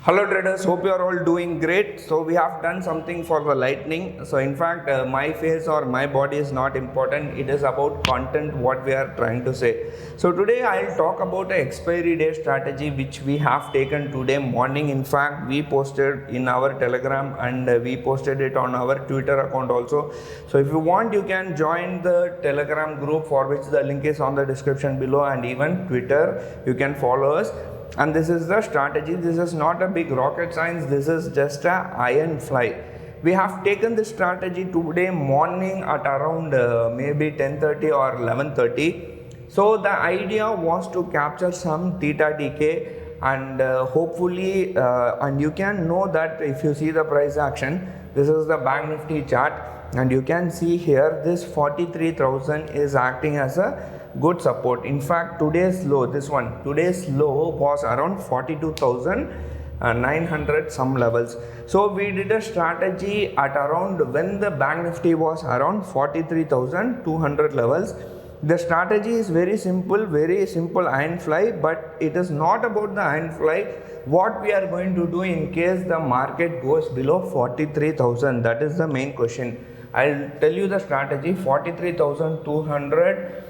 Hello traders, hope you are all doing great. So we have done something for the lightning. So in fact, my face or my body is not important. It is about content what we are trying to say. So today I'll talk about an expiry day strategy which we have taken today morning. In fact, we posted in our Telegram and we posted it on our Twitter account also. So if you want, you can join the Telegram group for which the link is on the description below, and even Twitter, you can follow us. And this is the strategy. This is not a big rocket science. This is just a iron fly. We have taken this strategy today morning at around maybe 10:30 or 11:30. So the idea was to capture some theta decay and hopefully and you can know that if you see the price action, this is the bank nifty chart, and you can see here this 43,000 is acting as a good support. In fact, today's low was around 42,900 some levels. So we did a strategy at around when the bank nifty was around 43,200 levels. The strategy is very simple iron fly, but it is not about the iron fly. What we are going to do in case the market goes below 43,000, that is the main question. I'll tell you the strategy. 43,200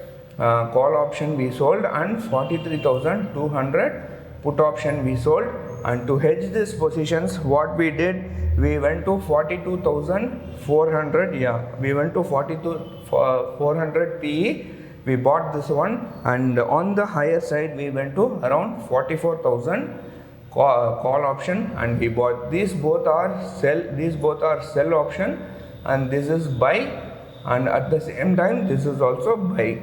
call option we sold and 43,200 put option we sold. And to hedge these positions, what we did, we went to 42,400. We went to 42,400 PE. We bought this one, and on the higher side we went to around 44,000 call option, and we bought. These both are sell option, and this is buy, and at the same time this is also buy.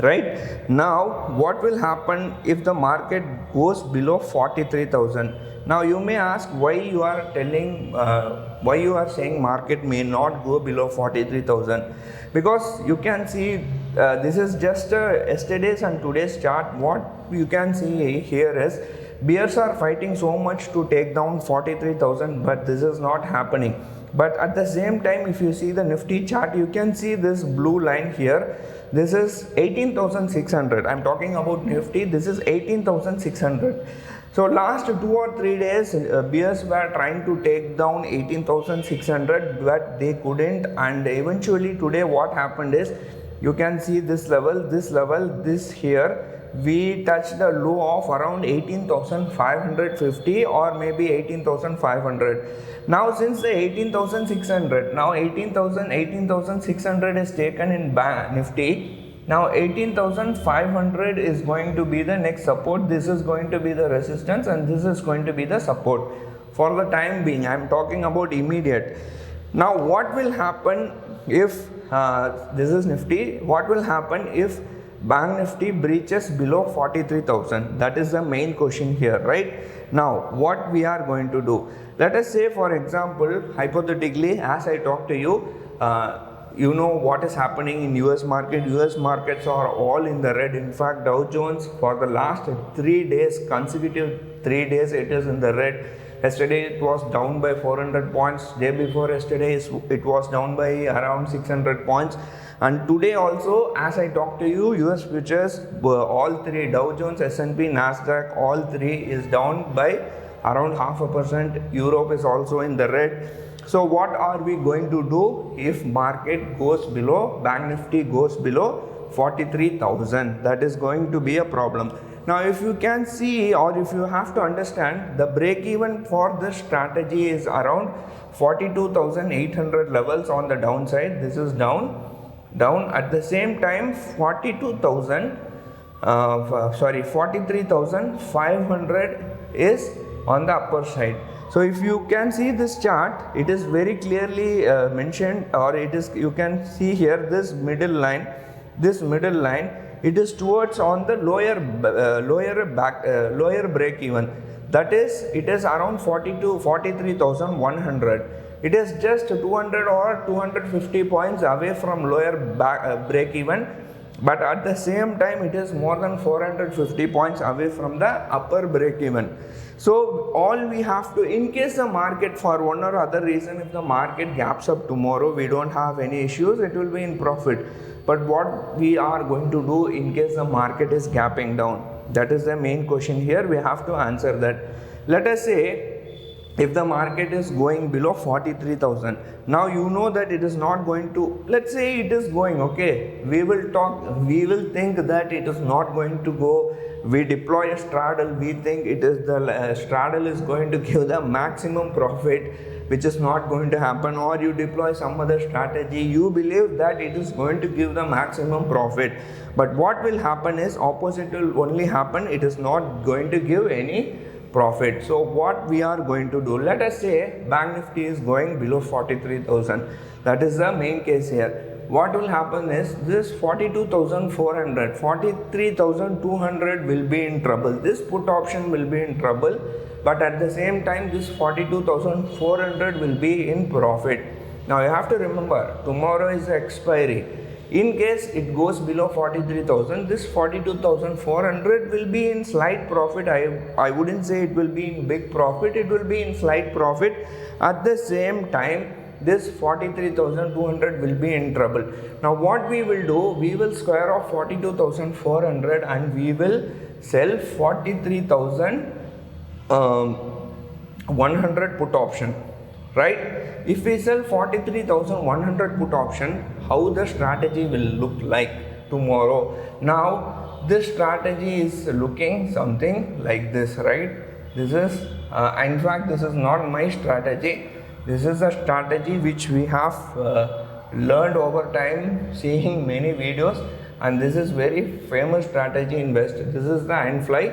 Right now, what will happen if the market goes below 43,000? Now you may ask why you are saying market may not go below 43,000, because you can see this is just yesterday's and today's chart. What you can see here is bears are fighting so much to take down 43,000, but this is not happening. But at the same time, if you see the Nifty chart, you can see this blue line here. This is 18,600. I'm talking about Nifty. This is 18,600. So last 2 or 3 days, bears were trying to take down 18,600, but they couldn't. And eventually today, what happened is, you can see this level, this here. We touched the low of around 18,550 or maybe 18,500. Now since the 18,600, now 18,600 is taken in Nifty. Now 18,500 is going to be the next support. This is going to be the resistance, and this is going to be the support for the time being. I am talking about immediate. Now what will happen if this is Nifty? What will happen if bank nifty breaches below 43,000? That is the main question here, right? Now what we are going to do, let us say for example, hypothetically, as I talk to you, you know what is happening in US market. US markets are all in the red. In fact, Dow Jones for the last 3 days, consecutive 3 days, it is in the red. Yesterday it was down by 400 points. Day before yesterday it was down by around 600 points. And today also, as I talk to you, US futures, all three, Dow Jones, S&P, Nasdaq, all three is down by around 0.5%. Europe is also in the red. So what are we going to do if market goes below, bank nifty goes below 43,000? That is going to be a problem. Now if you can see, or if you have to understand, the break even for this strategy is around 42,800 levels on the downside. This is down. At the same time, 43,500 is on the upper side. So if you can see this chart, it is very clearly mentioned, or it is, you can see here this middle line, it is towards on the lower break even. That is, it is around 43,100. It is just 200 or 250 points away from lower break even, but at the same time it is more than 450 points away from the upper break even. So all we have to, in case the market for one or other reason, if the market gaps up tomorrow, we don't have any issues, it will be in profit. But what we are going to do in case the market is gapping down? That is the main question here. We have to answer that. Let us say if the market is going below 43,000, now you know that it is not going to, let's say it is going, okay, we will think that it is not going to go. We deploy a straddle, we think it is the straddle is going to give the maximum profit, which is not going to happen. Or you deploy some other strategy, you believe that it is going to give the maximum profit, but what will happen is opposite will only happen. It is not going to give any profit. So what we are going to do, let us say Bank Nifty is going below 43,000. That is the main case here. What will happen is this 42,400, 43,200 will be in trouble. This put option will be in trouble, but at the same time this 42,400 will be in profit. Now you have to remember, tomorrow is the expiry. In case it goes below 43,000, this 42,400 will be in slight profit. I wouldn't say it will be in big profit, it will be in slight profit. At the same time, this 43,200 will be in trouble. Now what we will do, we will square off 42,400 and we will sell 43,100 put option, right? If we sell 43,100 put option, how the strategy will look like tomorrow? Now this strategy is looking something like this, right? This is in fact this is not my strategy. This is a strategy which we have learned over time, seeing many videos, and this is very famous strategy in West. This is the end fly,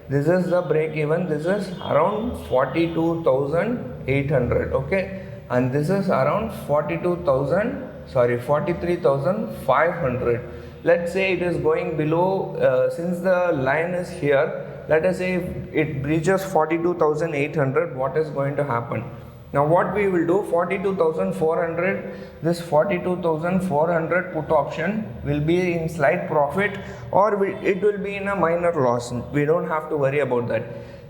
this is the break even, this is around 42,800, okay, and this is around 43,500. Let's say it is going below, since the line is here, let us say if it breaches 42,800, what is going to happen? Now what we will do, 42,400, this 42,400 put option will be in slight profit, or it will be in a minor loss. We don't have to worry about that.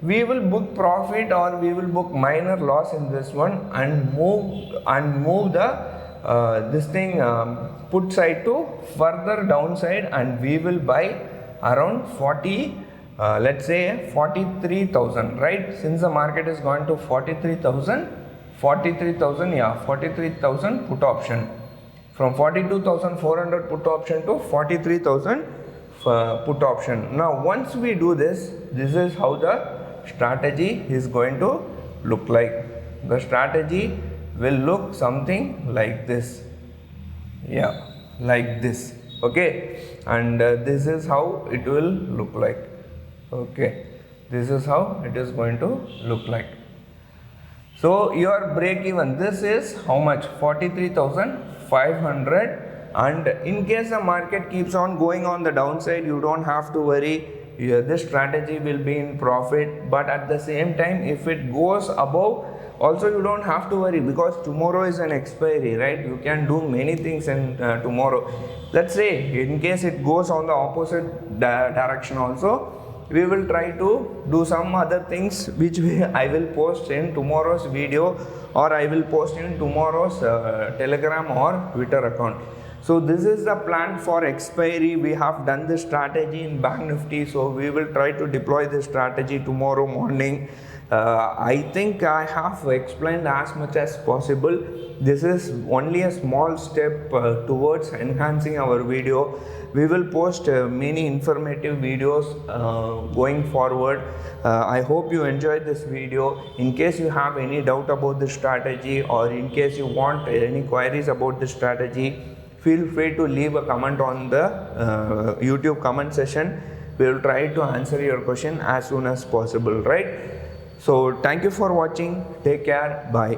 We will book profit or we will book minor loss in this one and move the put side to further downside, and we will buy around let's say 43,000, right? Since the market is going to 43,000 put option, from 42,400 put option to 43,000 put option. Now once we do this, this is how the strategy is going to look like. The strategy will look something like this, yeah, like this, okay, and this is how it will look like, okay, this is how it is going to look like. So your break even, this is how much? 43,500, and in case the market keeps on going on the downside, you don't have to worry. This strategy will be in profit, but at the same time, if it goes above, also you don't have to worry, because tomorrow is an expiry, right? You can do many things in tomorrow. Let's say in case it goes on the opposite direction also, we will try to do some other things which I will post in tomorrow's video, or I will post in tomorrow's Telegram or Twitter account. So this is the plan for expiry. We have done this strategy in Bank Nifty, so we will try to deploy this strategy tomorrow morning. I think I have explained as much as possible. This is only a small step towards enhancing our video. We will post many informative videos going forward. I hope you enjoyed this video. In case you have any doubt about this strategy, or in case you want any queries about this strategy, feel free to leave a comment on the YouTube comment section. We will try to answer your question as soon as possible, right? So thank you for watching. Take care. Bye.